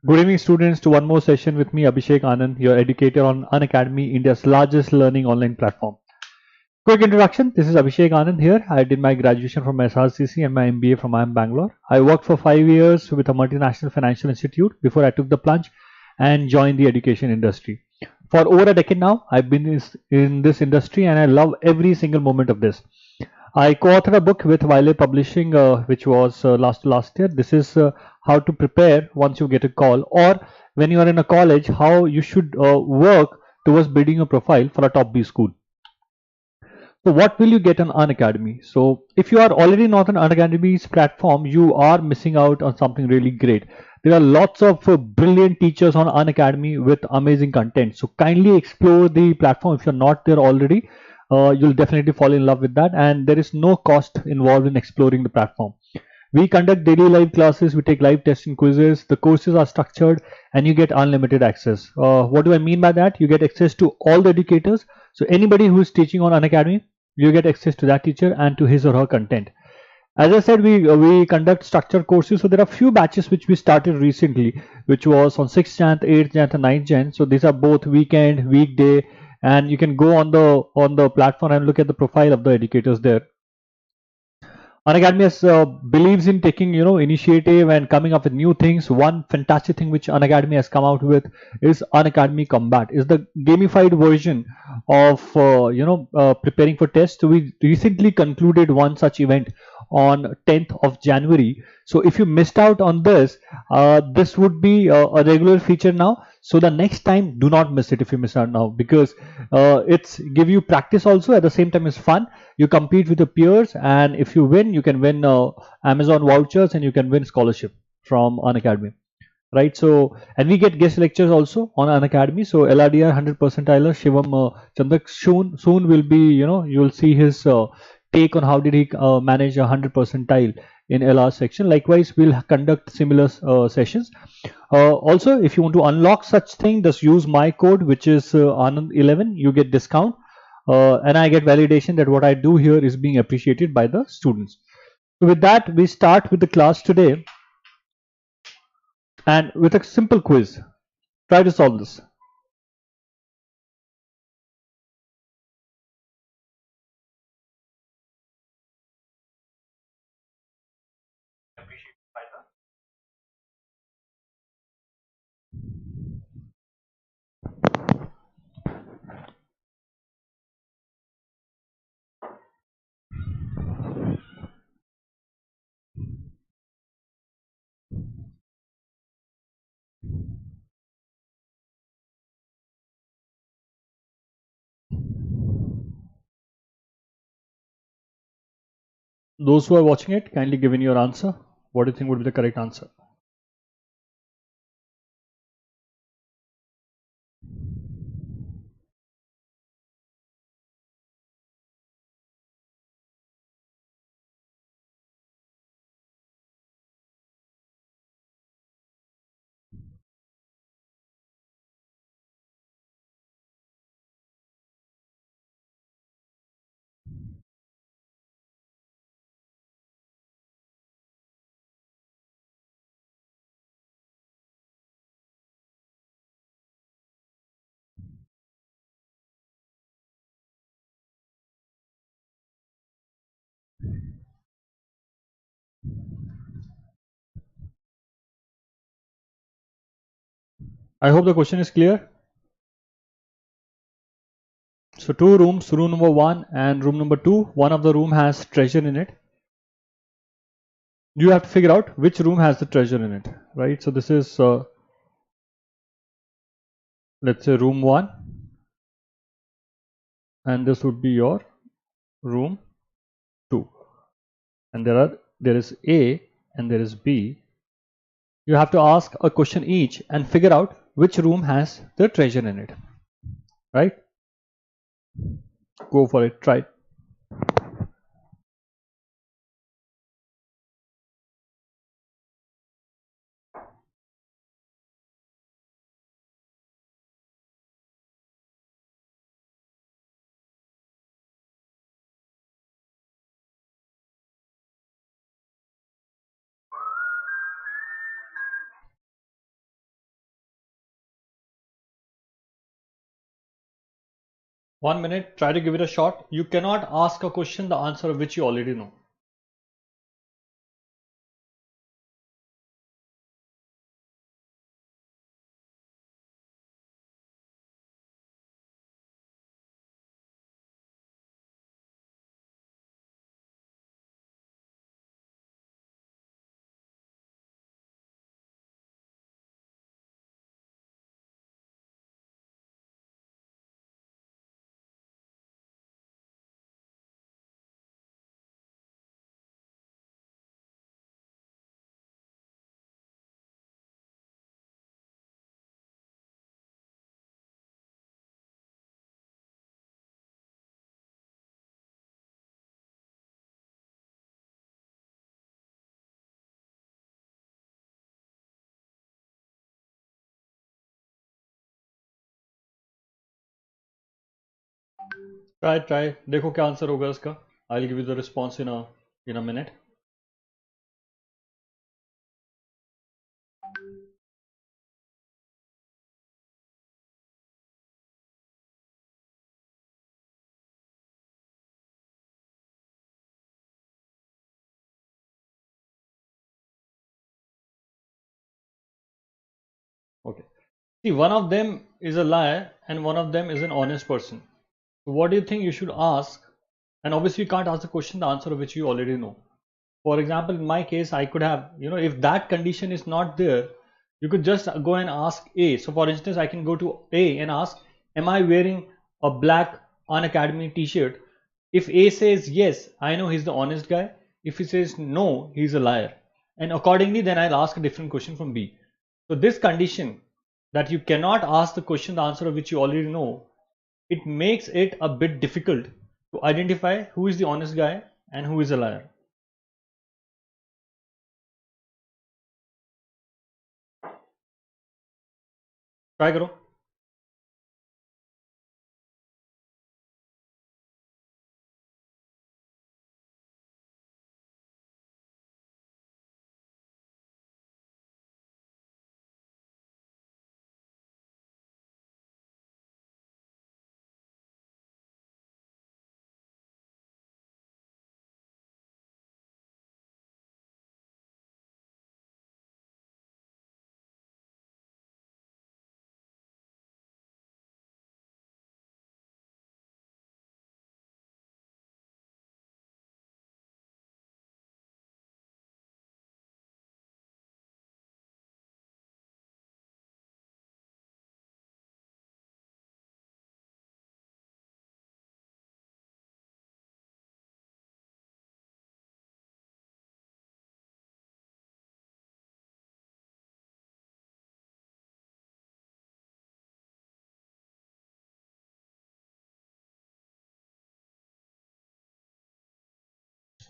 Good evening, students, to one more session with me, Abhishek Anand, your educator on Unacademy, India's largest learning online platform. Quick introduction. This is Abhishek Anand here. I did my graduation from SRCC and my MBA from IIM Bangalore. I worked for 5 years with a multinational financial institute before I took the plunge and joined the education industry. For over a decade now, I've been in this industry and I love every single moment of this. I co-authored a book with Wiley Publishing, which was last year. This is how to prepare once you get a call, or when you are in a college, how you should work towards building a profile for a top B school. So what will you get on Unacademy? So if you are already not on Unacademy's platform, you are missing out on something really great. There are lots of brilliant teachers on Unacademy with amazing content. So kindly explore the platform if you're not there already. You'll definitely fall in love with that, and there is no cost involved in exploring the platform. We conduct daily live classes, we take live tests and quizzes, the courses are structured, and you get unlimited access. What do I mean by that? You get access to all the educators. So anybody who is teaching on Unacademy, you get access to that teacher and to his or her content. As I said, we conduct structured courses. So there are few batches which we started recently, which was on 6th Jan, 8th Jan, and 9th Jan. So these are both weekend, weekday, and you can go on the platform and look at the profile of the educators there. Unacademy believes in taking initiative and coming up with new things. One fantastic thing which Unacademy has come out with is Unacademy Combat. Is the gamified version of preparing for tests. So we recently concluded one such event on 10th of January. So if you missed out on this, this would be a regular feature now. So the next time, do not miss it if you miss out now, because it's give you practice also, at the same time it's fun. You compete with your peers, and if you win, you can win Amazon vouchers and you can win scholarship from Unacademy, right? So, and we get guest lectures also on Unacademy. So LRDI 100 percentiler Shivam Chandak soon will be, you'll see his take on how did he manage 100 percentile in LR section. Likewise, we'll conduct similar sessions. Also, if you want to unlock such thing, just use my code, which is Anand11. You get discount, and I get validation that what I do here is being appreciated by the students. So with that, we start with the class today, and with a simple quiz. Try to solve this. Those who are watching it, kindly give in your answer. What do you think would be the correct answer? I hope the question is clear. So two rooms, room number 1 and room number 2. One of the room has treasure in it. You have to figure out which room has the treasure in it, right? So this is, let's say, room 1, and this would be your room 2. And there is A and there is B. You have to ask a question each and figure out which room has the treasure in it, right? Go for it, try it. 1 minute, try to give it a shot. You cannot ask a question the answer of which you already know. Try. देखो क्या answer होगा इसका. I'll give you the response in a minute. Okay. See, one of them is a liar and one of them is an honest person. So what do you think you should ask? And obviously you can't ask the question the answer of which you already know. For example, in my case, I could have, if that condition is not there, you could just go and ask A. So for instance, I can go to A and ask, am I wearing a black Unacademy t-shirt? If A says yes, I know he's the honest guy. If he says no, he's a liar. And accordingly, then I'll ask a different question from B. So this condition that you cannot ask the question the answer of which you already know, it makes it a bit difficult to identify who is the honest guy and who is a liar. Try करो.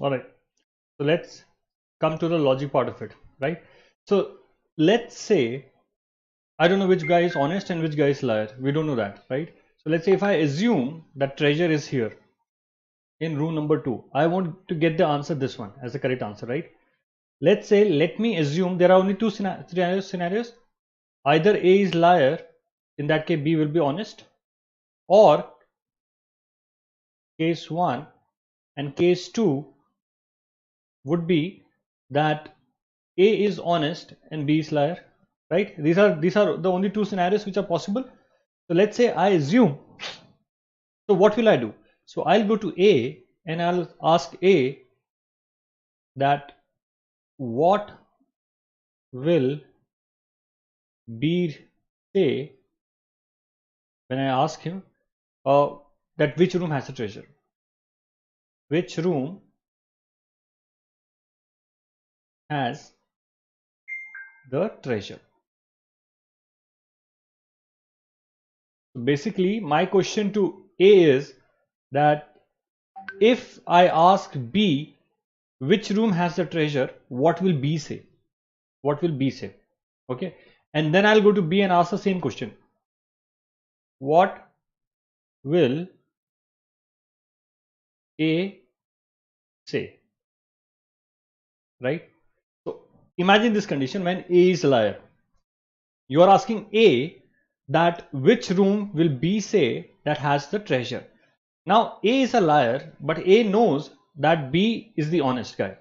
All right. So let's come to the logic part of it, right? So let's say, I don't know which guy is honest and which guy is liar. We don't know that, right? So let's say if I assume that treasure is here in room number 2, I want to get the answer this one as the correct answer, right? Let's say, let me assume there are only two scenarios. Either A is liar, in that case B will be honest, or case 1 and case 2 would be that A is honest and B is liar, right? These are the only two scenarios which are possible. So let's say I assume, so what will I do? So I'll go to A and I'll ask A that what will B say when I ask him that which room has the treasure? Which room has the treasure? So basically, my question to A is that if I ask B which room has the treasure, what will B say? What will B say? Okay, and then I'll go to B and ask the same question. What will A say? Right? So imagine this condition when A is a liar. You are asking A that which room will B say that has the treasure. Now A is a liar, but A knows that B is the honest guy,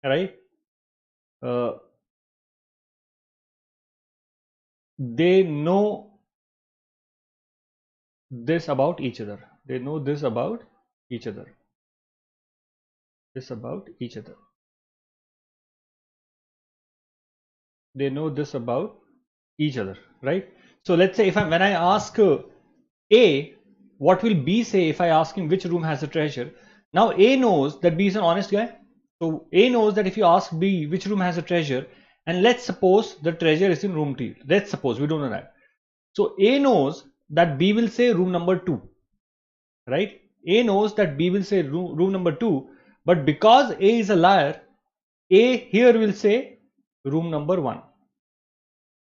right? Uh, they know this about each other. They know this about each other. This about each other. They know this about each other, right? So let's say when I ask A, what will B say if I ask him which room has a treasure? Now A knows that B is an honest guy. So A knows that if you ask B which room has a treasure, and let's suppose the treasure is in room T. Let's suppose, we don't know that. So A knows that B will say room number 2, right? A knows that B will say room number 2, but because A is a liar, A here will say room number 1.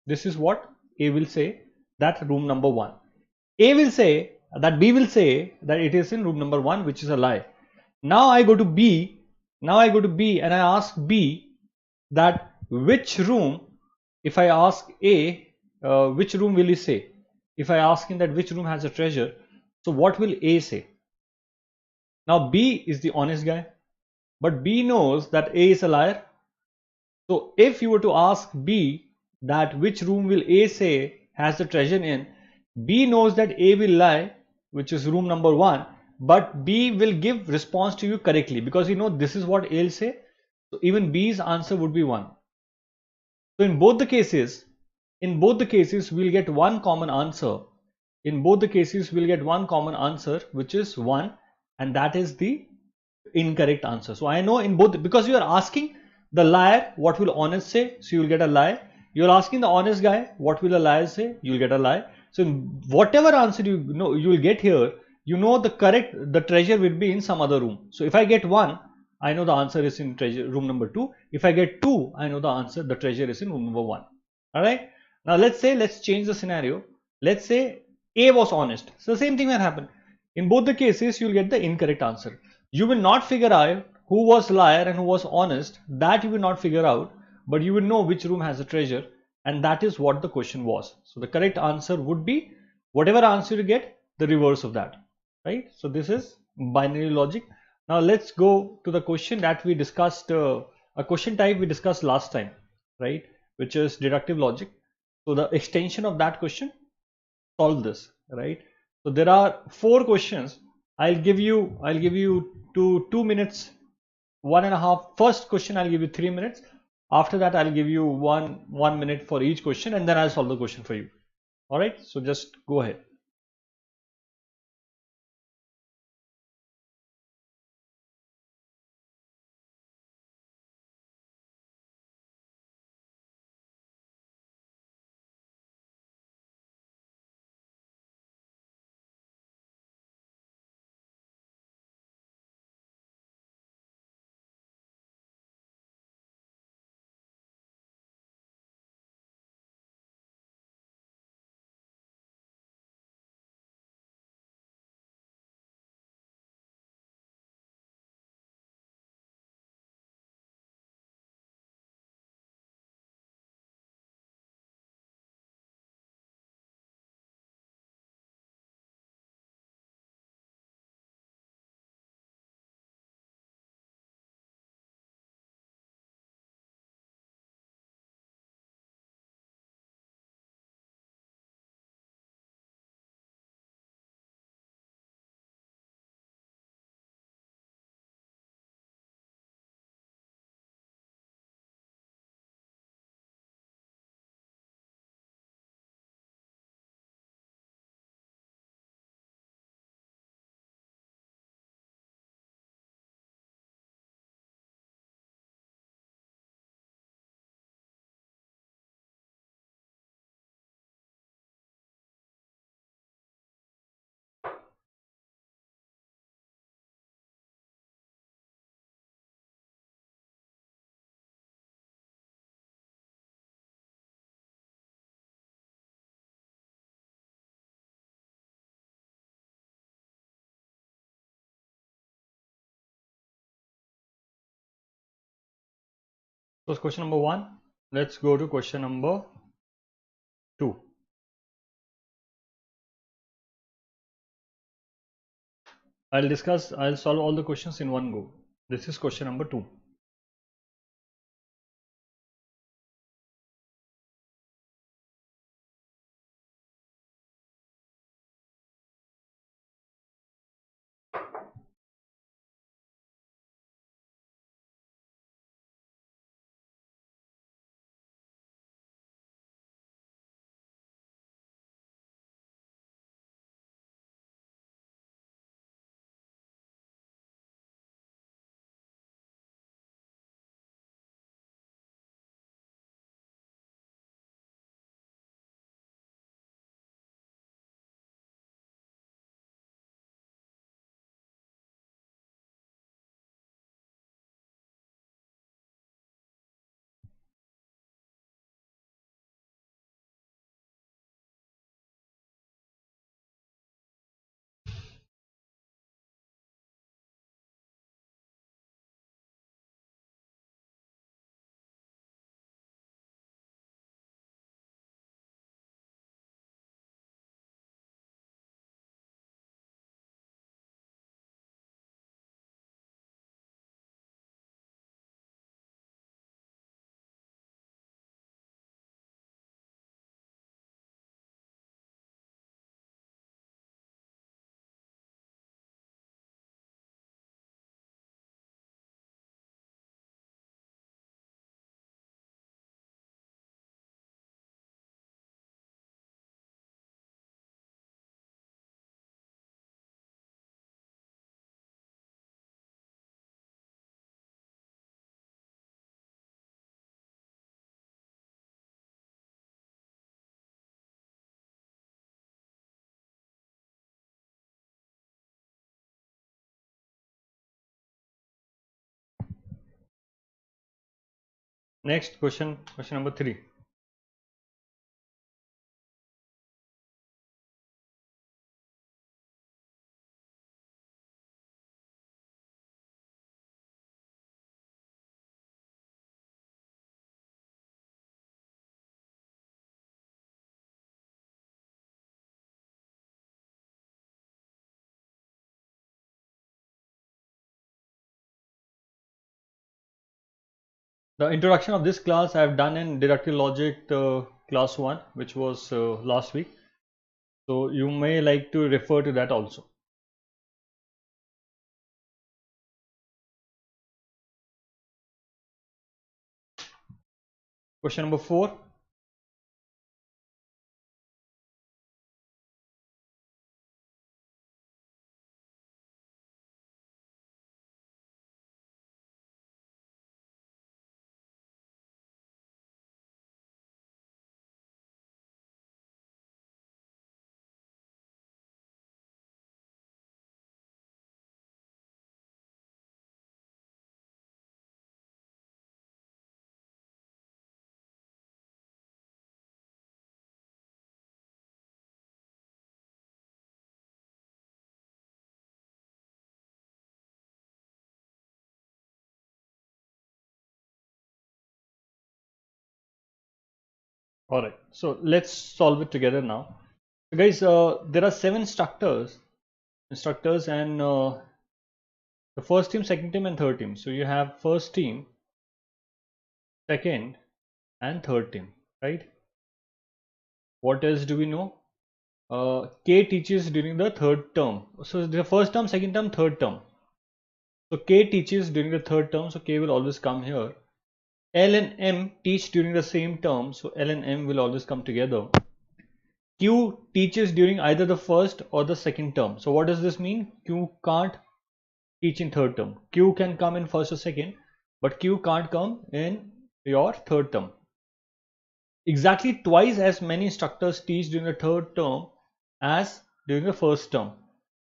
This is what A will say, that room number 1. A will say that B will say that it is in room number 1, which is a lie. Now I go to B. And I ask B that which room, if I ask A, which room will he say? If I ask him that which room has a treasure, so what will A say? Now B is the honest guy, but B knows that A is a liar. So if you were to ask B that which room will A say has the treasure in, B knows that A will lie, which is room number 1, but B will give response to you correctly because you know this is what A will say. So even B's answer would be 1. So in both the cases we'll get one common answer. In both the cases we'll get one common answer, which is 1, and that is the incorrect answer. So I know in both, because you are asking the liar what will honest say, so you will get a lie. You are asking the honest guy what will a liar say, you will get a lie. So whatever answer you know you will get here, you know the treasure will be in some other room. So if I get 1, I know the answer is in room number 2. If I get 2, I know the treasure is in room number 1. All right. Now let's change the scenario. Let's say A was honest. So the same thing will happen. In both the cases, you will get the incorrect answer. You will not figure out who was liar and who was honest. That you will not figure out, but you will know which room has a treasure, and that is what the question was. So the correct answer would be whatever answer you get, the reverse of that, right? So this is binary logic. Now let's go to the question that we discussed, a question type we discussed last time, right? Which is deductive logic. So the extension of that question, solve this, right? So there are 4 questions. I'll give you 2 minutes, 1.5. First question I'll give you 3 minutes. After that I'll give you 1 minute for each question, and then I'll solve the question for you. All right, so just go ahead. So question number 1. Let's go to question number 2. I'll solve all the questions in one go. This is question number 2. Next question number 3. The introduction of this class I have done in Deductive Logic class 1, which was last week. So you may like to refer to that also. Question number 4. Alright, so let's solve it together now. So guys, there are 7 instructors and the first team, second team and third team. So you have first team, second and third team, right? What else do we know? K teaches during the third term. So the first term, second term, third term. So K teaches during the third term, so K will always come here. L and M teach during the same term, so L and M will always come together. Q teaches during either the first or the second term. So what does this mean? Q can't teach in third term. Q can come in first or second, but Q can't come in your third term. Exactly twice as many instructors teach during the third term as during the first term.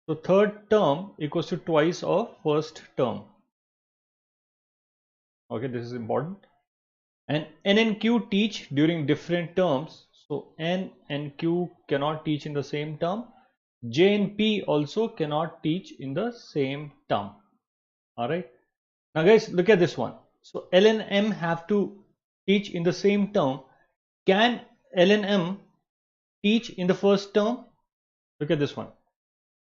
So third term equals to twice of first term. Okay, this is important. And N and Q teach during different terms. So N and Q cannot teach in the same term. J and P also cannot teach in the same term. Alright. Now guys, look at this one. So L and M have to teach in the same term. Can L and M teach in the first term? Look at this one.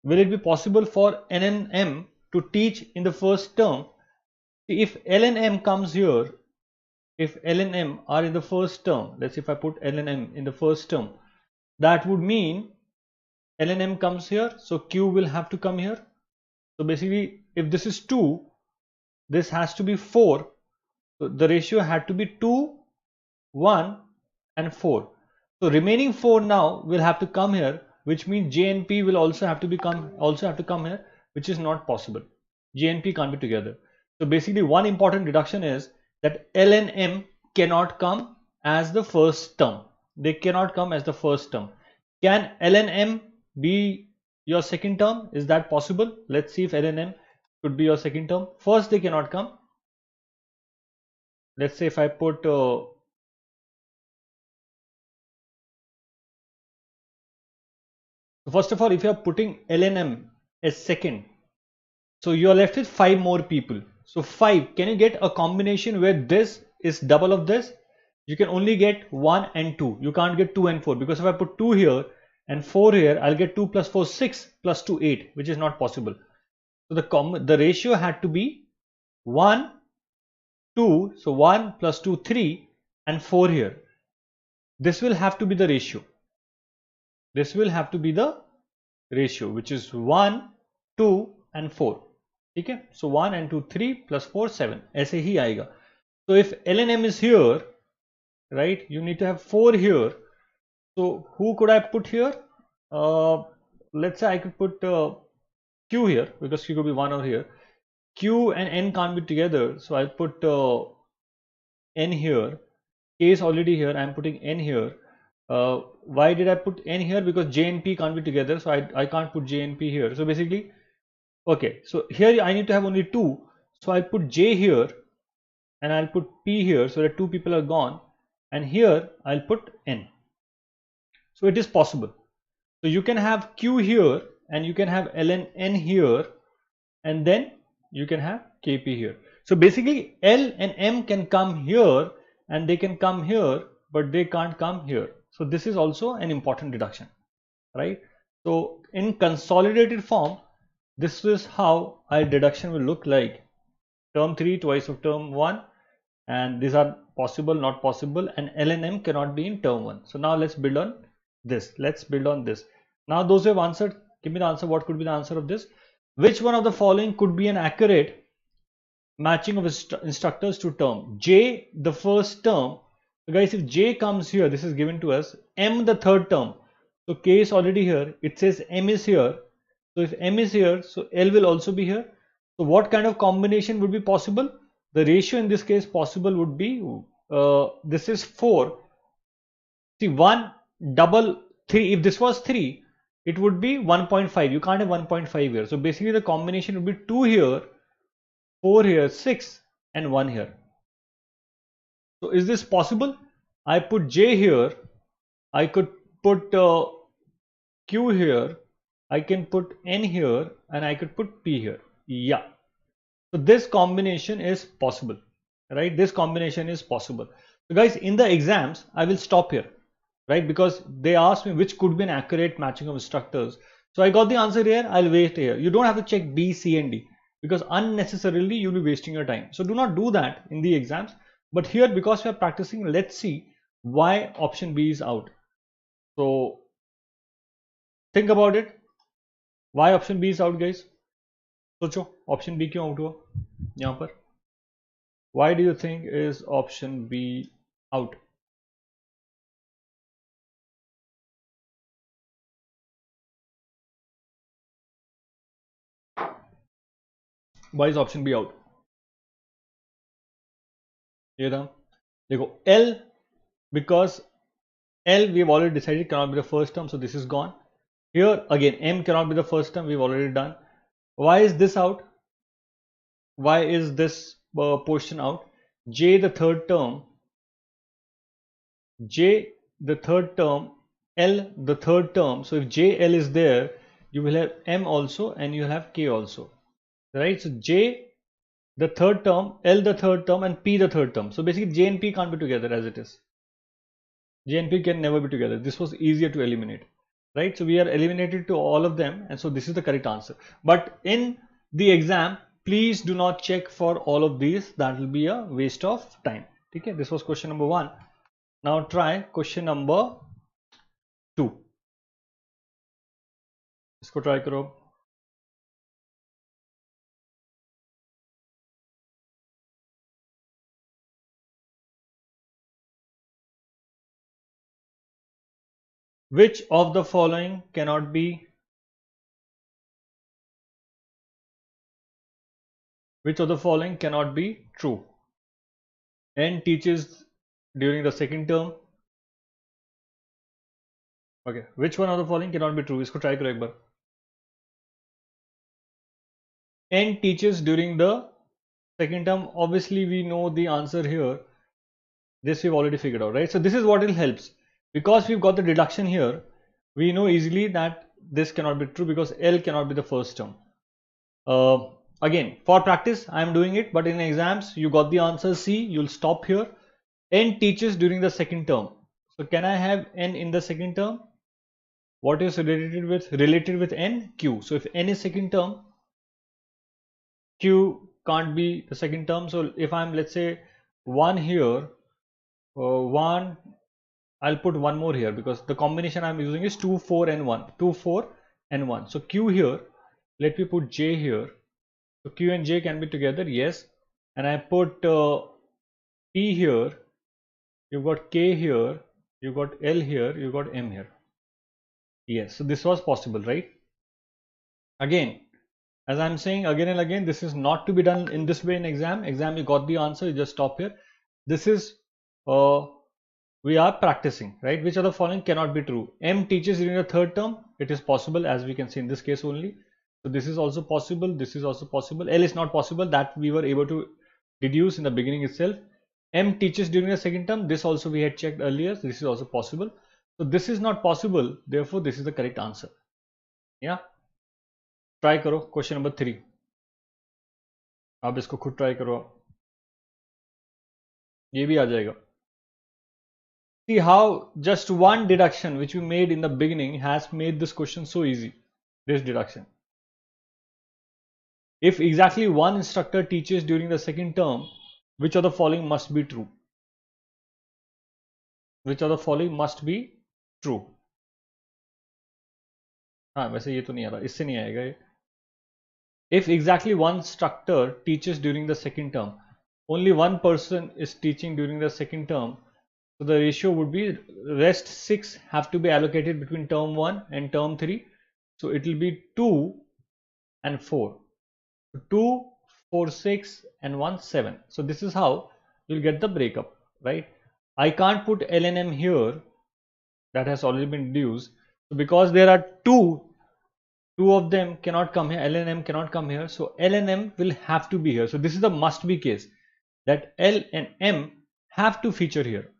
will it be possible for N and M to teach in the first term? If L and M comes here, if L and M are in the first term, let's say if I put L and M in the first term, that would mean L and M comes here, so Q will have to come here. So basically, if this is 2, this has to be 4. So the ratio had to be 2, 1 and 4. So remaining 4 now will have to come here, which means J and P will also have to come here, which is not possible. J and P can't be together. So basically one important deduction is that L and M cannot come as the first term. They cannot come as the first term. Can L and M be your second term? Is that possible? Let's see if L and M could be your second term. First, they cannot come. Let's say if I put first of all, if you are putting L and M as second, so you are left with 5 more people. So 5, can you get a combination where this is double of this? You can only get 1 and 2. You can't get 2 and 4, because if I put 2 here and 4 here, I'll get 2 plus 4 6 plus 2 8, which is not possible. So the ratio had to be 1 2, so 1 plus 2 3 and 4 here. This will have to be the ratio. This will have to be the ratio, which is 1 2 and 4. Okay, so 1 and 2 3 plus 4 7, ऐसे ही आएगा. So if L and M is here, right, you need to have 4 here. So who could I put here? Let's say I could put Q here, because Q could be 1 over here. Q and N can't be together, so I'll put N here. K is already here, I'm putting N here. Why did I put N here? Because J and P can't be together, so I can't put J and P here. So basically, okay, so here I need to have only 2, so I'll put J here and I'll put P here, so that 2 people are gone, and here I'll put N. So it is possible. So you can have Q here and you can have L and N here, and then you can have KP here. So basically L and M can come here and they can come here, but they can't come here. So this is also an important deduction, right? So in consolidated form, this is how our deduction will look like. Term 3 twice of term 1, and these are possible, not possible, and L and M cannot be in term 1. So now let's build on this. Let's build on this. Now those who have answered, give me the answer. What could be the answer of this? Which one of the following could be an accurate matching of instructors to term? J, the first term. So guys, if J comes here, this is given to us. M, the third term. So K is already here. It says M is here. So if M is here, so L will also be here. So what kind of combination would be possible? The ratio in this case possible would be, this is 4. See, 1 double 3. If this was 3, it would be 1.5. You can't have 1.5 here. So basically the combination would be 2 here, 4 here, 6 and 1 here. So is this possible? I put J here. I could put Q here. I can put N here, and I could put P here. Yeah. So this combination is possible, right? This combination is possible. So guys, in the exams, I will stop here, right? Because they asked me which could be an accurate matching of instructors. So I got the answer here. I'll wait here. You don't have to check B, C and D, because unnecessarily you'll be wasting your time. So do not do that in the exams. But here, because we are practicing, let's see why option B is out. So think about it. Why option B is out, guys? सोचो option B क्यों out हुआ यहाँ पर? Why do you think is option B out? Why is option B out? ये था, देखो L, because L we have already decided cannot be the first term, so this is gone. Here again M cannot be the first term, we've already done. Why is this out? Why is this portion out? J the third term, J the third term, L the third term. So if J, L is there, you will have M also and you will have K also, right? So J the third term, L the third term and P the third term. So basically J and P can't be together as it is. J and P can never be together. This was easier to eliminate, right? So we are eliminated to all of them, and so this is the correct answer. But in the exam, please do not check for all of these. That will be a waste of time. Okay, this was question number 1. Now try question number 2. इसको try करो. Which of the following cannot be true? N teaches during the second term. Okay, which one of the following cannot be true? इसको try करो एक बार. N teaches during the second term. Obviously we know the answer here. This we've already figured out, right? So this is what will helps. Because we've got the deduction here, we know easily that this cannot be true because L cannot be the first term. Again, for practice I am doing it, but in exams you got the answer C, you'll stop here. N teaches during the second term. So can I have N in the second term? What is related with N? Q. So if N is second term, Q can't be the second term. So if I'm, let's say, 1 here, 1, I'll put one more here because the combination I'm using is 2, 4 and 1. 2, 4 and 1. So Q here, let me put J here. So Q and J can be together, yes. And I put P here, you've got K here, you've got L here, you've got M here. Yes, so this was possible, right? Again, as I'm saying again and again, this is not to be done in this way in exam. Exam, you got the answer, you just stop here. This is, we are practicing, right? Which of the following cannot be true? M teaches during the third term. It is possible, as we can see in this case only. So this is also possible. This is also possible. L is not possible. That we were able to deduce in the beginning itself. M teaches during the second term. This also we had checked earlier. So this is also possible. So this is not possible. Therefore, this is the correct answer. Yeah. Try करो question number 3. आप इसको खुद try करो. ये भी आ जाएगा. See how just one deduction which we made in the beginning has made this question so easy. This deduction. If exactly one instructor teaches during the second term, which of the following must be true? Which of the following must be true? हाँ वैसे ये तो नहीं आ रहा, इससे नहीं आएगा ये. If exactly one instructor teaches during the second term, only one person is teaching during the second term, so the ratio would be rest 6 have to be allocated between term 1 and term 3. So it will be 2 and 4. 2, 4, 6 and 1, 7. So this is how you'll get the breakup, right? I can't put L and M here. That has already been deduced. So because there are two of them cannot come here. L and M cannot come here. So L and M will have to be here. So this is the must be case that L and M have to feature here,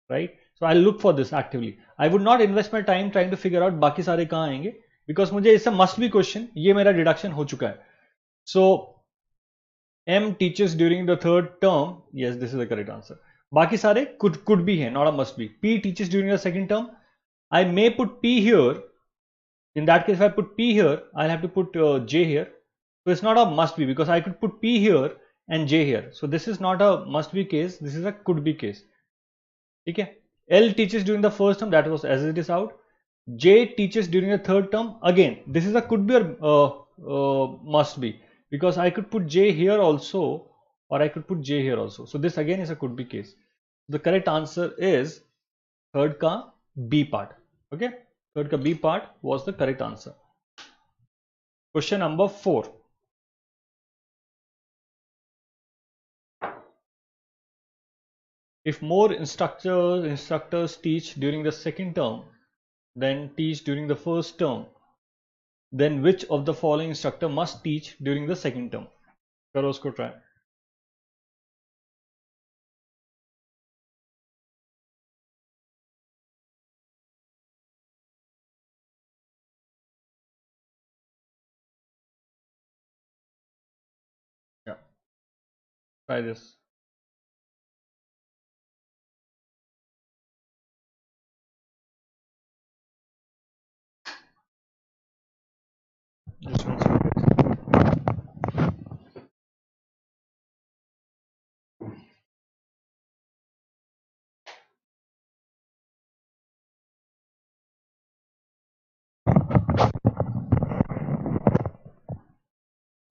right? So I'll look for this actively. I would not invest my time trying to figure out बाकी सारे कहाँ आएंगे because मुझे इससे must be question ये मेरा deduction हो चुका है. So M teaches during the third term. Yes, this is the correct answer. बाकी सारे could be here, not a must be. P teaches during the second term. I may put P here. In that case, if I put P here, I'll have to put J here. So it's not a must be because I could put P here and J here. So this is not a must be case. This is a could be case. Okay. L teaches during the first term. That was as it is out. J teaches during the third term. Again, this is a could be or must be because I could put J here also or I could put J here also. So this again is a could be case. The correct answer is third ka B part. Okay. Third ka B part was the correct answer. Question number 4. If more instructors teach during the second term than teach during the first term, then which of the following instructor must teach during the second term? करो उसको try. Yeah. Try this. Just 1 second.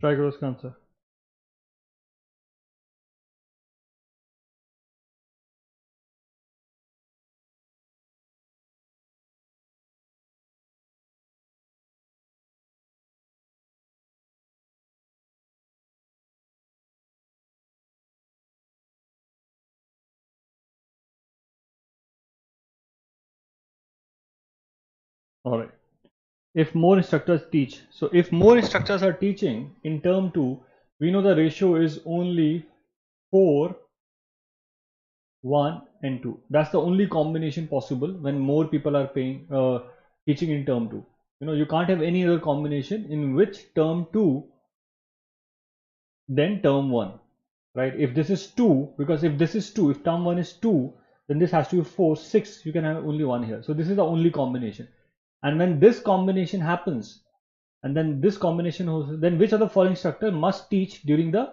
Try करो इसका answer. All right. If more instructors teach, so if more instructors are teaching in term 2, we know the ratio is only 4, 1 and 2. That's the only combination possible when more people are teaching in term 2. You can't have any other combination in which term 2 then term 1, right? If this is 2, because if this is 2, if term 1 is 2, then this has to be 4, 6, you can have only 1 here. So this is the only combination. And when this combination happens, and then this combination, then which of the following instructor must teach during the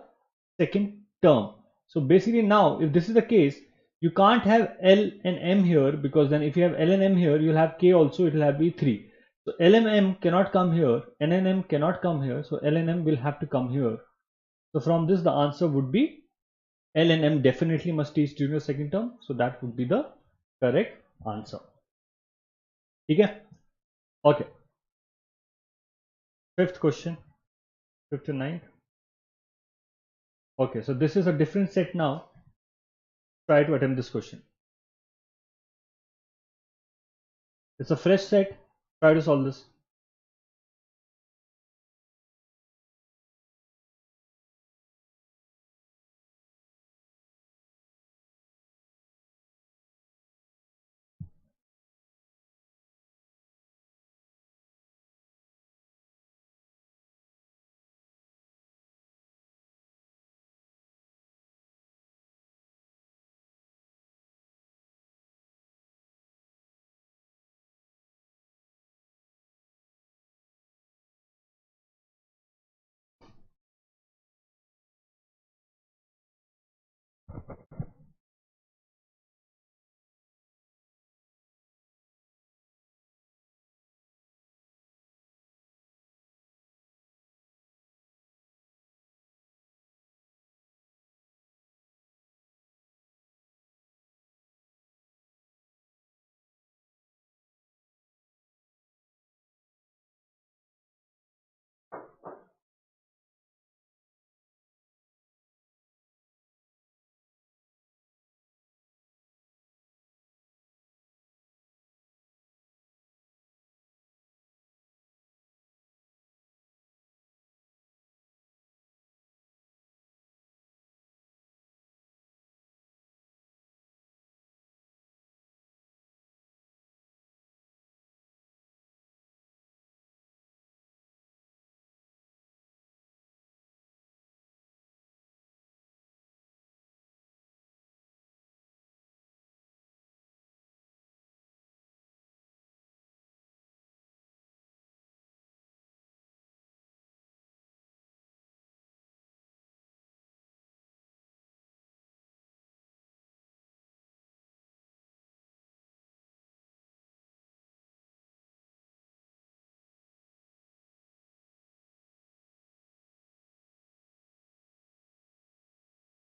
second term? So basically now, if this is the case, you can't have L and M here, because then if you have L and M here, you'll have K also, it will have be 3. So L and M cannot come here, N and M cannot come here, so L and M will have to come here. So from this, the answer would be L and M definitely must teach during the second term. So that would be the correct answer. Okay. Okay. Fifth question. 5th and 9th. Okay, so this is a different set now. Try to attempt this question. It's a fresh set. Try to solve this.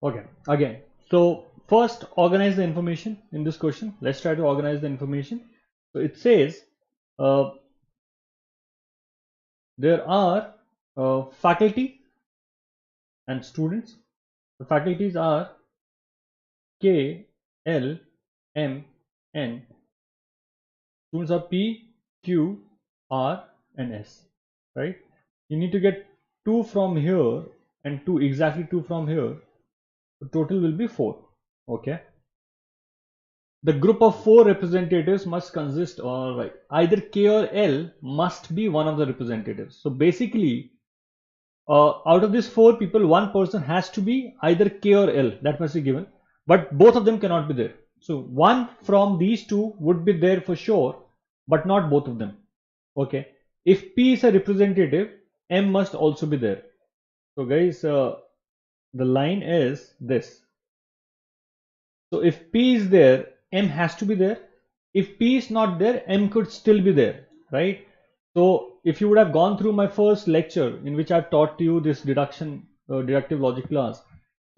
Okay, again. So first organize the information in this question. Let's try to organize the information. So it says there are faculty and students. The faculties are K, L, M, N. Students are P, Q, R, and S. Right? You need to get 2 from here and 2, exactly 2 from here. The total will be 4. Okay. The group of 4 representatives must consist, all right, either K or L must be one of the representatives. So basically, out of these 4 people, one person has to be either K or L. That must be given, but both of them cannot be there. So one from these 2 would be there for sure, but not both of them. Okay. If P is a representative, M must also be there. So guys, the line is this. So if P is there, M has to be there. If P is not there, M could still be there, right? So if you would have gone through my first lecture in which I've taught you this deductive logic class.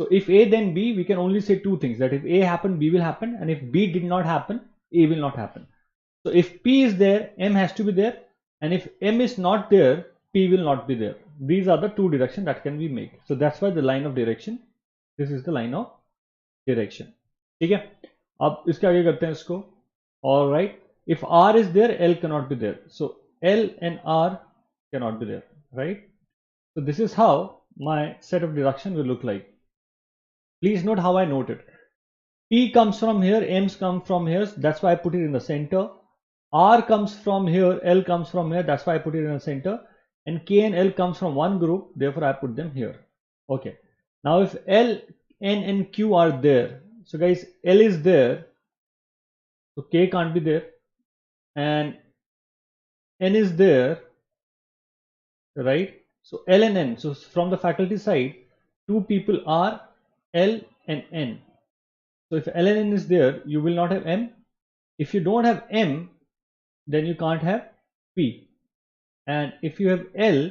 So if A then B, we can only say two things, that if A happened, B will happen, and if B did not happen, A will not happen. So if P is there, M has to be there, and if M is not there, P will not be there. These are the two directions that can be made. So that's why the line of direction, this is the line of direction. ठीक है, अब इसके आगे करते हैं इसको. All right, if R is there, L cannot be there. So L and R cannot be there, right? So this is how my set of deduction will look like. Please note how I note it. P comes from here, M's come from here, that's why I put it in the center. R comes from here, L comes from here, that's why I put it in the center. And K and L comes from one group, therefore I put them here. Okay. Now if L, N and Q are there, so guys, L is there, so K can't be there, and N is there, right? So L and N, so from the faculty side, two people are L and N. So if L and N is there, you will not have M. If you don't have M, then you can't have P. And if you have L,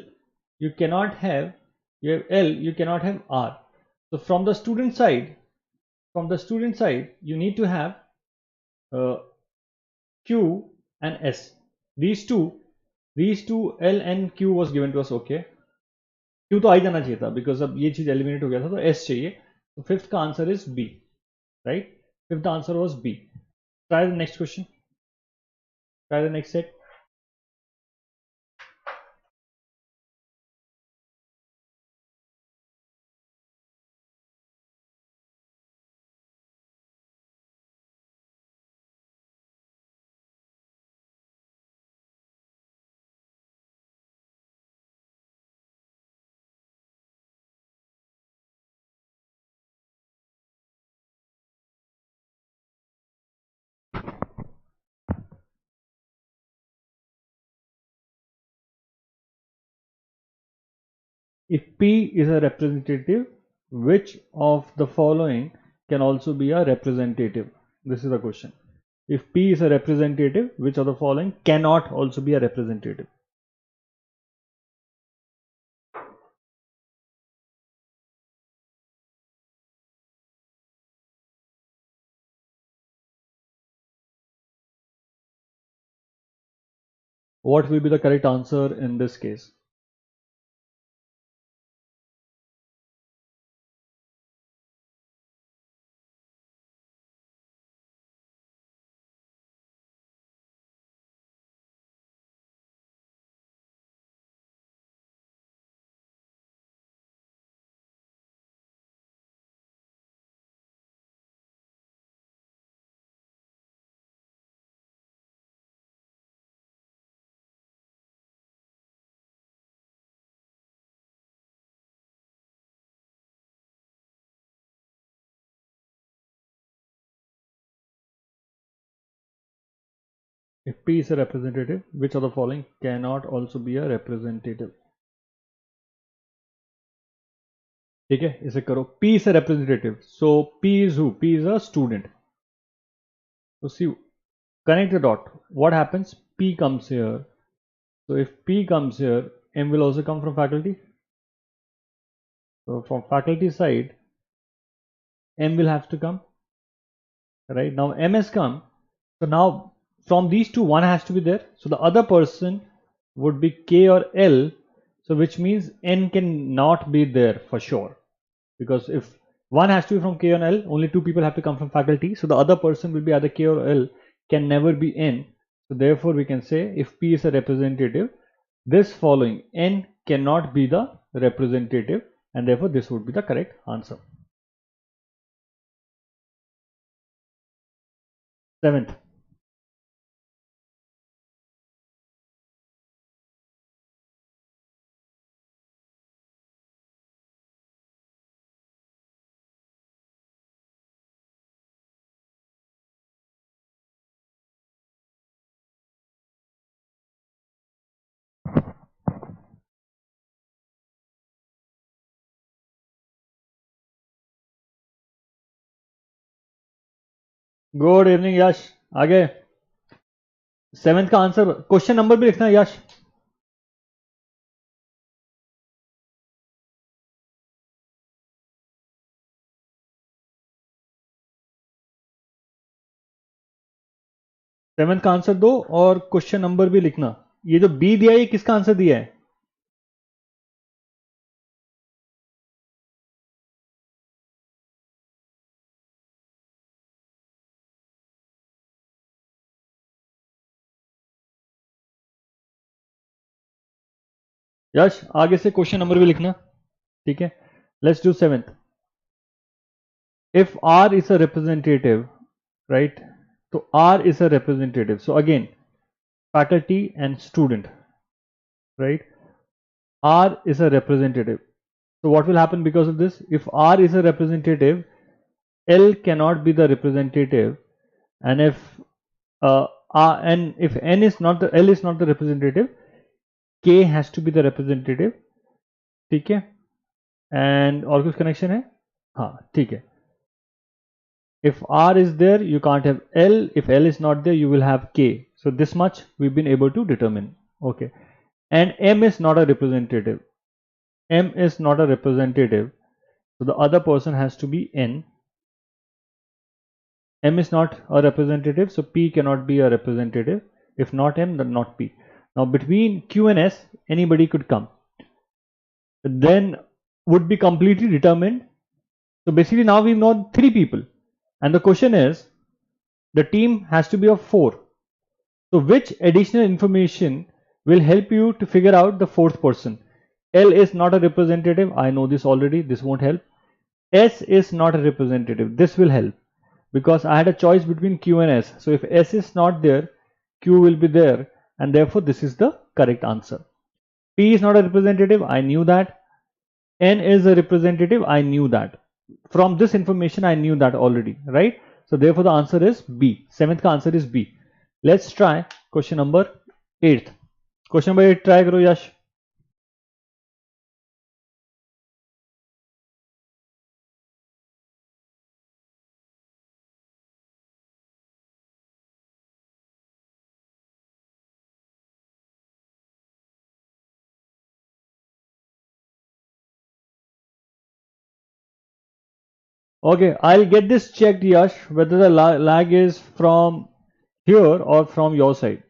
you cannot have, you have L, you cannot have R. So from the student side, you need to have Q and S. These two L and Q was given to us. Okay, Q तो आ ही जाना चाहिए था because अब ये चीज eliminate हो गया था, तो S चाहिए. तो फिफ्थ का answer is B, right? Fifth answer was B. Try the next question. Try the next set. If P is a representative, which of the following can also be a representative? This is the question. If P is a representative, which of the following cannot also be a representative? What will be the correct answer in this case? If P is a representative, which of the following cannot also be a representative? ठीक है, इसे करो. P is a representative, so P is who? P is a student. So see, connect the dot. What happens? P comes here. So if P comes here, M will also come from faculty. So from faculty side, M will have to come. Right now, M has come. So now from these two, one has to be there. So the other person would be K or L. So which means N cannot be there for sure. Because if one has to be from K or L, only two people have to come from faculty. So the other person will be either K or L, can never be N. So therefore we can say if P is a representative, this following N cannot be the representative, and therefore this would be the correct answer. Seventh. Good evening Yash. आगे 7th का answer question number भी लिखना है यश. Seventh का answer दो और question number भी लिखना. ये जो बी दिया है ये किसका आंसर दिया है? यश आगे से क्वेश्चन नंबर भी लिखना. ठीक है. Let's do seventh. If R is a representative, right? तो R is a representative. So again faculty and student, right? R is a representative. So what will happen because of this? If R is a representative, L cannot be the representative, and if N is not the L is not the representative, K has to be the representative. ठीक है. And और कुछ connection है? हाँ ठीक है. If R is there, you can't have L. If L is not there, you will have K. So this much we've been able to determine. Okay. And M is not a representative. M is not a representative. So the other person has to be N. M is not a representative, so P cannot be a representative. If not M, then not P. Now between Q and S, anybody could come. Then would be completely determined. So basically now we know 3 people. And the question is, the team has to be of 4. So which additional information will help you to figure out the 4th person? L is not a representative. I know this already. This won't help. S is not a representative. This will help because I had a choice between Q and S. So if S is not there, Q will be there, and therefore this is the correct answer. P is not a representative. I knew that. N is a representative. I knew that. From this information, I knew that already, right? So therefore the answer is B. 7th ka answer is B. Let's try question number 8th. Question number 8 try karo Yash. Okay, I'll get this checked, Yash, whether the lag is from here or from your side.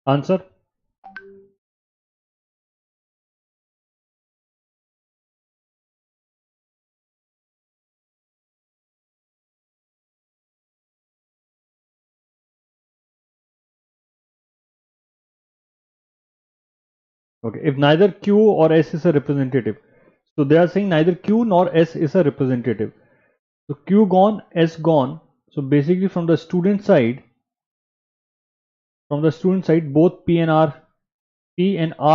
Answer? Okay, if neither Q or S is a representative, so they are saying neither Q nor S is a representative. So Q gone, S gone. So basically from the student side, both P and R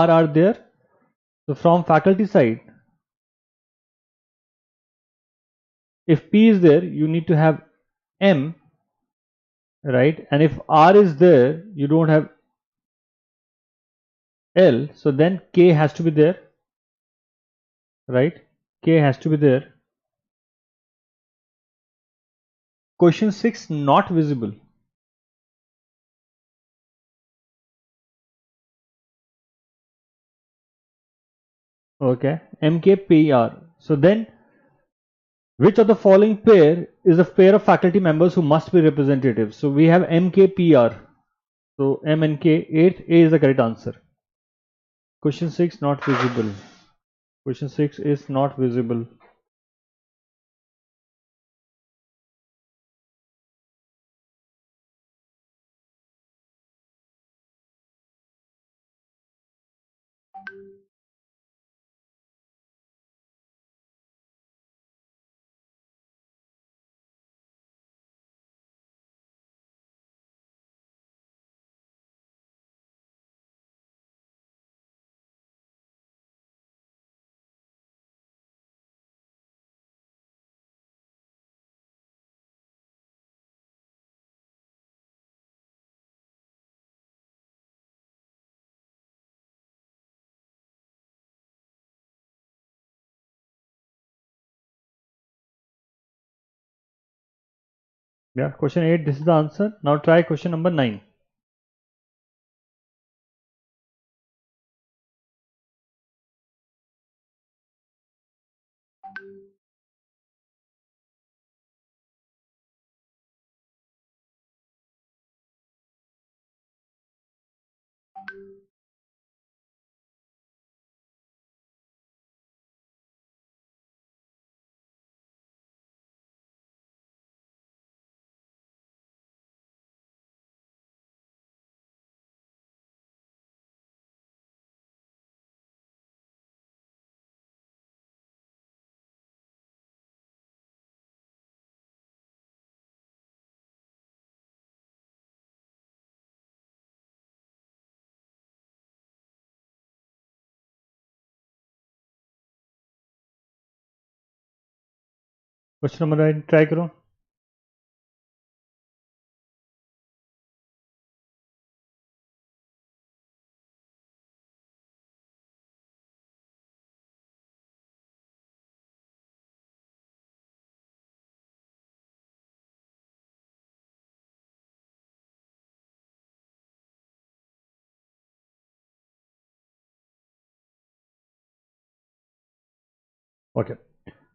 are there. So from faculty side, if P is there, you need to have M, right? And if R is there, you don't have L. So then K has to be there, right? K has to be there. Question 6 not visible. Okay, MKPR. So then which of the following pair is a pair of faculty members who must be representative? So we have MKPR. So M and K, 8, A is the correct answer. Question 6 not visible. Question 6 is not visible. Yeah, question 8, this is the answer. Now try question number 9. Question number 9 try करो. Okay.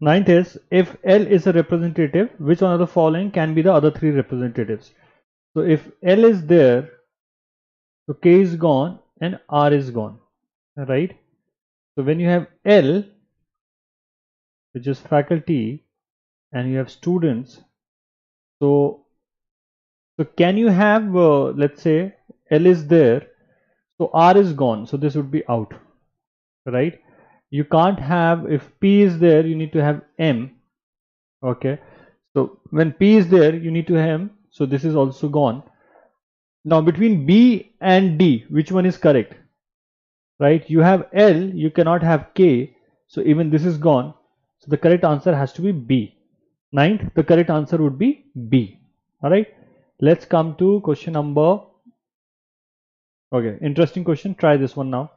Ninth is, if L is a representative, which one of the following can be the other three representatives? So if L is there, so K is gone and R is gone, right? So when you have L, which is faculty, and you have students, so can you have, let's say L is there, so R is gone, so this would be out, right? You can't have, if P is there, you need to have M. Okay, so when P is there, you need to have M, so this is also gone. Now between B and D, which one is correct? Right, you have L, you cannot have K, so even this is gone, so the correct answer has to be B. Ninth, the correct answer would be B. Alright, let's come to question number, okay, interesting question, try this one now.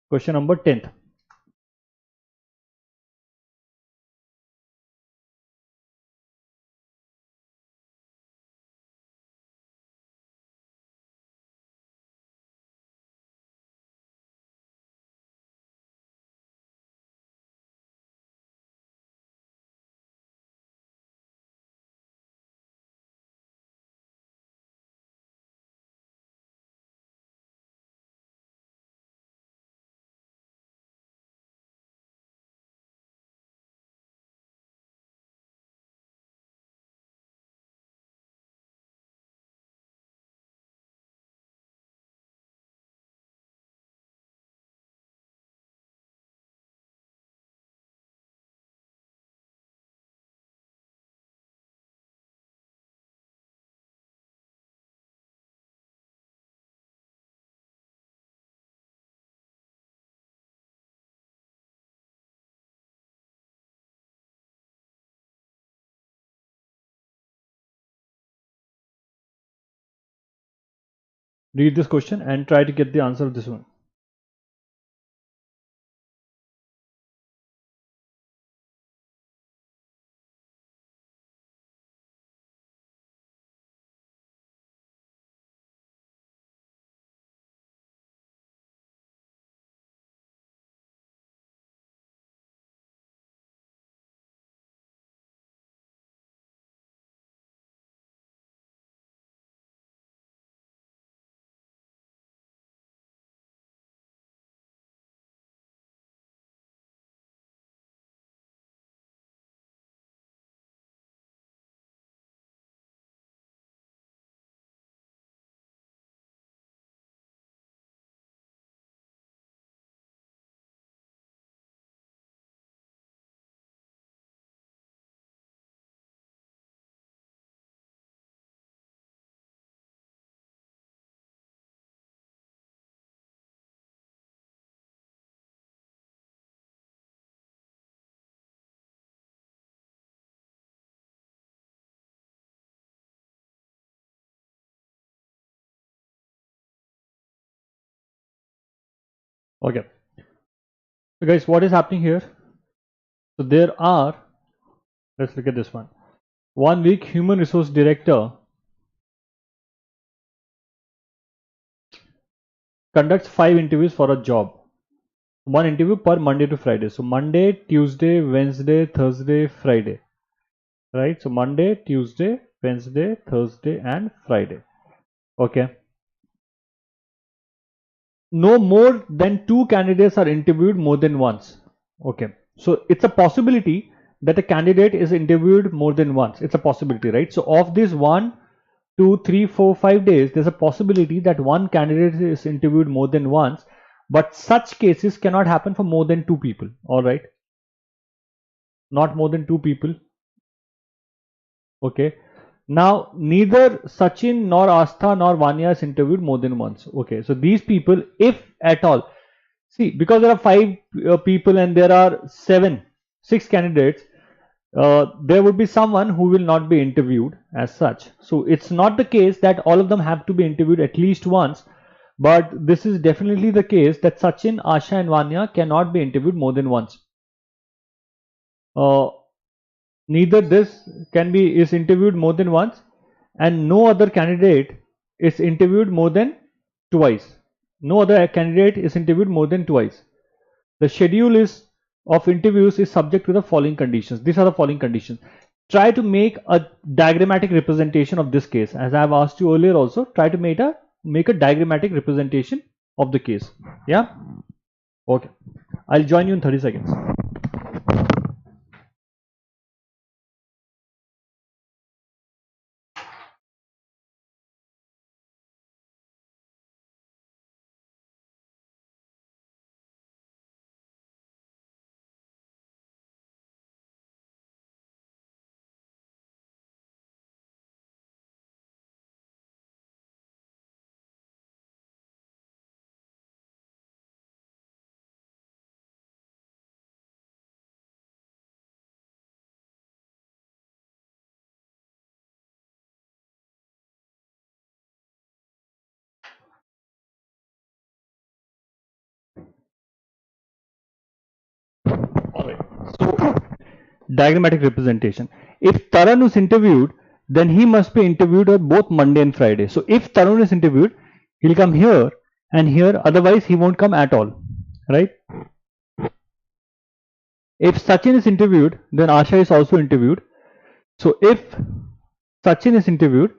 Question number 10th. read this question and try to get the answer of this one. Okay, so guys, what is happening here? So there are, let's look at this one. 1 week human resource director conducts 5 interviews for a job. 1 interview per Monday to Friday. So Monday, Tuesday, Wednesday, Thursday, Friday. Right? So Monday, Tuesday, Wednesday, Thursday, and Friday. Okay. No more than 2 candidates are interviewed more than once. Okay. So it's a possibility that a candidate is interviewed more than once. It's a possibility, right? So of this 1, 2, 3, 4, 5 days, there's a possibility that one candidate is interviewed more than once, but such cases cannot happen for more than 2 people. All right. Not more than 2 people. Okay. Now, neither Sachin nor Astha nor Vanya is interviewed more than once. Okay. So these people, if at all, see, because there are 5 people and there are 6 candidates, there would be someone who will not be interviewed as such. So it's not the case that all of them have to be interviewed at least once, but this is definitely the case that Sachin, Asha and Vanya cannot be interviewed more than once. Neither this is interviewed more than once, and no other candidate is interviewed more than twice. No other candidate is interviewed more than twice. The schedule of interviews is subject to the following conditions. These are the following conditions. Try to make a diagrammatic representation of this case. As I have asked you earlier also, try to make a diagrammatic representation of the case. Yeah? Okay. I'll join you in 30 seconds. Alright, so diagrammatic representation. If Tarun is interviewed, then he must be interviewed on both Monday and Friday. So if Tarun is interviewed, he'll come here and here, otherwise he won't come at all, right? If Sachin is interviewed, then Asha is also interviewed. So if Sachin is interviewed,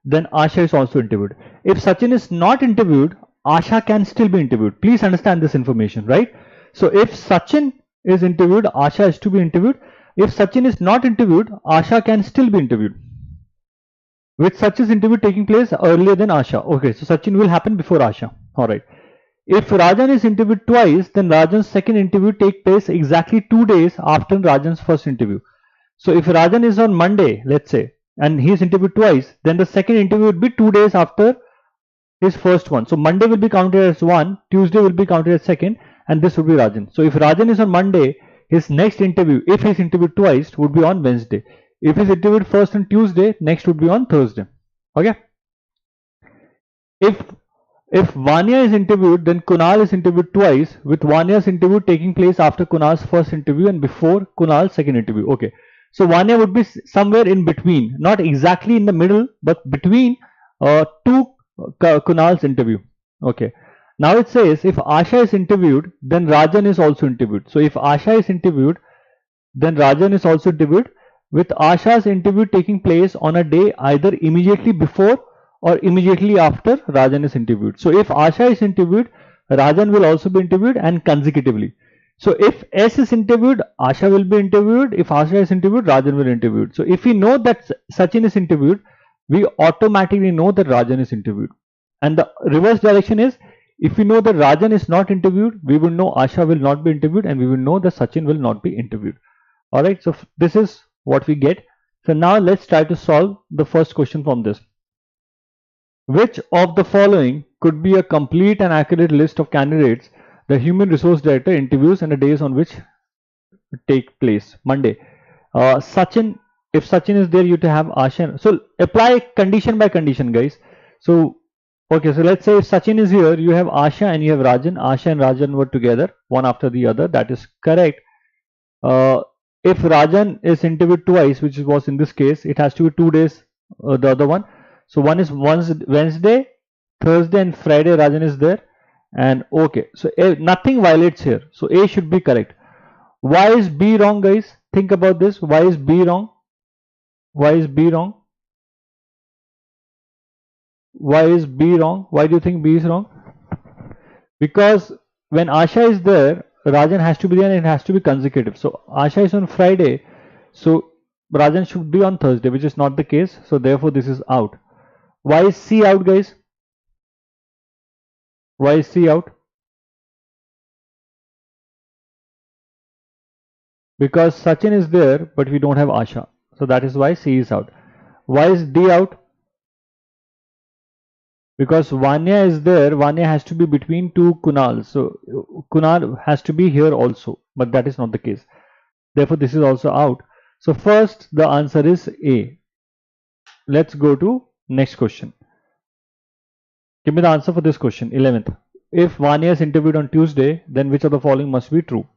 then Asha is also interviewed. If Sachin is not interviewed, Asha can still be interviewed. Please understand this information, right? So if Sachin is interviewed, Asha is to be interviewed. If Sachin is not interviewed, Asha can still be interviewed. With Sachin's interview taking place earlier than Asha. Okay, so Sachin will happen before Asha. Alright. If Rajan is interviewed twice, then Rajan's second interview takes place exactly 2 days after Rajan's first interview. So if Rajan is on Monday, let's say, and he is interviewed twice, then the second interview would be 2 days after his first one. So Monday will be counted as 1, Tuesday will be counted as second, and this would be Rajan. So if Rajan is on Monday, his next interview, if he is interviewed twice, would be on Wednesday. If he is interviewed first on Tuesday, next would be on Thursday. Okay. If If Vanya is interviewed, then Kunal is interviewed twice, with Vanya's interview taking place after Kunal's first interview and before Kunal's second interview. Okay. So Vanya would be somewhere in between, not exactly in the middle, but between two Kunal's interview. Okay. Now it says if Asha is interviewed, then Rajan is also interviewed. So if Asha is interviewed, then Rajan is also interviewed, with Asha's interview taking place on a day either immediately before or immediately after Rajan is interviewed. So if Asha is interviewed, Rajan will also be interviewed and consecutively. So if S is interviewed, Asha will be interviewed. If Asha is interviewed, Rajan will be interviewed. So if we know that Sachin is interviewed, we automatically know that Rajan is interviewed. And the reverse direction is, if we know that Rajan is not interviewed, we will know Asha will not be interviewed, and we will know that Sachin will not be interviewed. Alright, so this is what we get. So now let's try to solve the first question from this. Which of the following could be a complete and accurate list of candidates the human resource director interviews and the days on which take place? Monday. Sachin, if Sachin is there, you to have Asha. So apply condition by condition, guys. So okay, so let's say if Sachin is here, you have Asha and you have Rajan. Asha and Rajan were together, one after the other. That is correct. If Rajan is interviewed twice, which was in this case, it has to be 2 days, the other one. So one is Wednesday, Thursday and Friday Rajan is there. And okay, so nothing violates here. So A should be correct. Why is B wrong, guys? Think about this. Why is B wrong? Why is B wrong? Why is B wrong? Why do you think B is wrong? Because when Asha is there, Rajan has to be there and it has to be consecutive. So Asha is on Friday, so Rajan should be on Thursday, which is not the case. So therefore this is out. Why is C out, guys? Why is C out? Because Sachin is there, but we don't have Asha. So that is why C is out. Why is D out? Because Vanya is there. Vanya has to be between two Kunal. So Kunal has to be here also, but that is not the case. Therefore this is also out. So first the answer is A. Let's go to next question. Give me the answer for this question. 11th. If Vanya is interviewed on Tuesday, then which of the following must be true?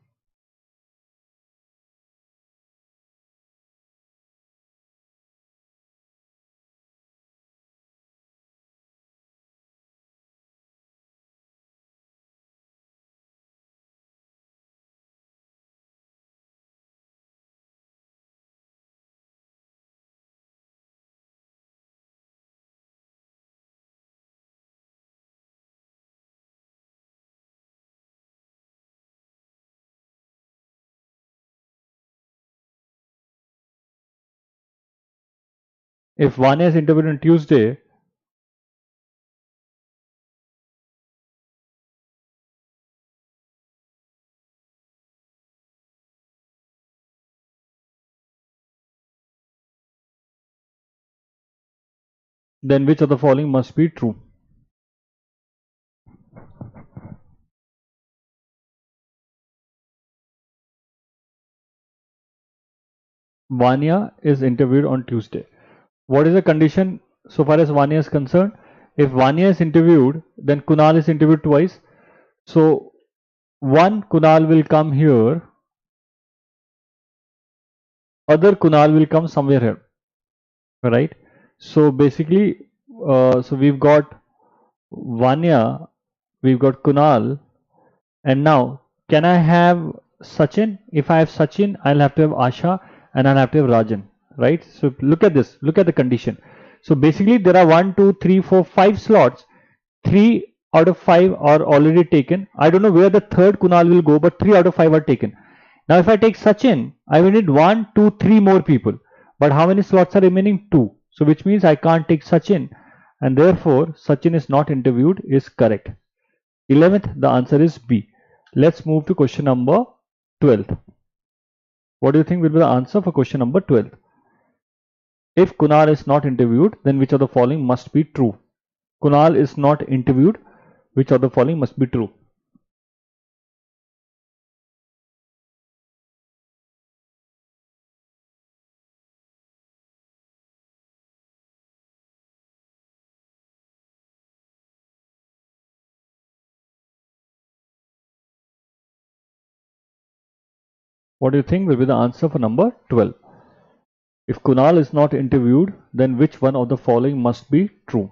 If Vanya is interviewed on Tuesday, then which of the following must be true? Vanya is interviewed on Tuesday. What is the condition so far as Vanya is concerned? If Vanya is interviewed, then Kunal is interviewed twice. So one Kunal will come here, other Kunal will come somewhere here, right? So basically, so we've got Vanya, we've got Kunal, and now can I have Sachin? If I have Sachin, I'll have to have Asha and I'll have to have Rajan, right? So look at this, look at the condition. So basically there are 1, 2, 3, 4, 5 slots. 3 out of 5 are already taken. I don't know where the third Kunal will go, but 3 out of 5 are taken. Now if I take Sachin, I will need 1, 2, 3 more people. But how many slots are remaining? 2. So which means I can't take Sachin, and therefore Sachin is not interviewed is correct. 11th, the answer is B. Let's move to question number 12. What do you think will be the answer for question number 12? If Kunal is not interviewed, then which of the following must be true? Kunal is not interviewed, which of the following must be true? What do you think will be the answer for number 12? If Kunal is not interviewed, then which one of the following must be true?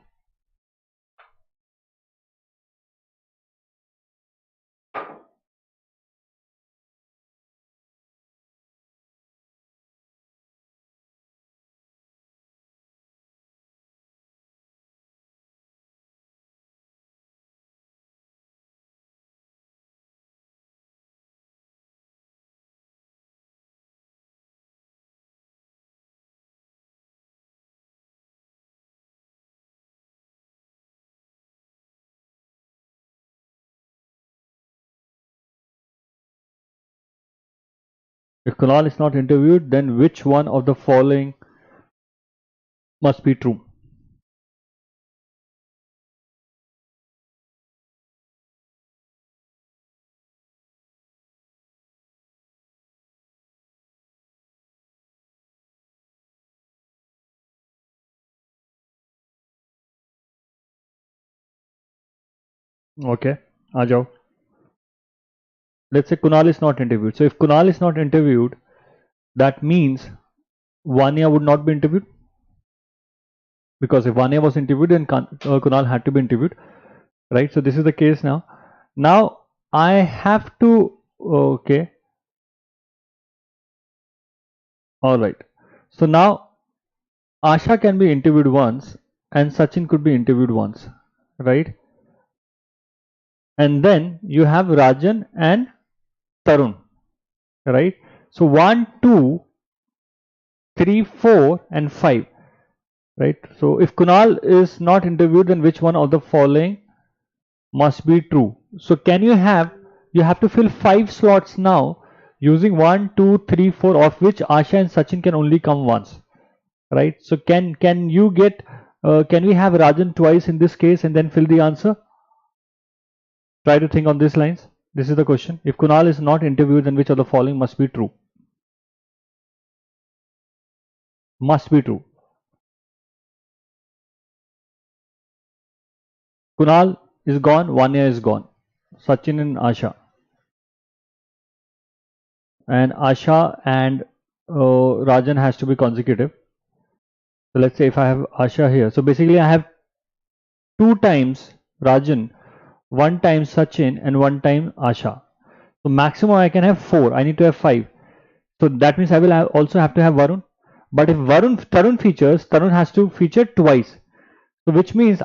If Kunal is not interviewed, then which one of the following must be true? Okay, आ जाओ. Let's say Kunal is not interviewed. So if Kunal is not interviewed, that means Vanya would not be interviewed. Because if Vanya was interviewed, then Kunal had to be interviewed, right? So this is the case now. Now I have to, okay. All right. So now Asha can be interviewed once and Sachin could be interviewed once, right? And then you have Rajan and Tarun, right? So 1, 2, 3, 4 and 5, right? So if Kunal is not interviewed, then which one of the following must be true? So can you have to fill 5 slots now using 1, 2, 3, 4, of which Asha and Sachin can only come once, right? So can you get can we have Rajan twice in this case and then fill the answer? Try to think on these lines. This is the question. If Kunal is not interviewed, then which of the following must be true? Must be true. Kunal is gone, Vanya is gone. Sachin and Asha. And Asha and Rajan has to be consecutive. So let's say if I have Asha here. So basically I have 2 times Rajan, 1 time Sachin and 1 time Asha. So maximum I can have 4. I need to have 5. So that means I will also have to have Varun. But if Tarun features, Tarun has to feature twice. So which means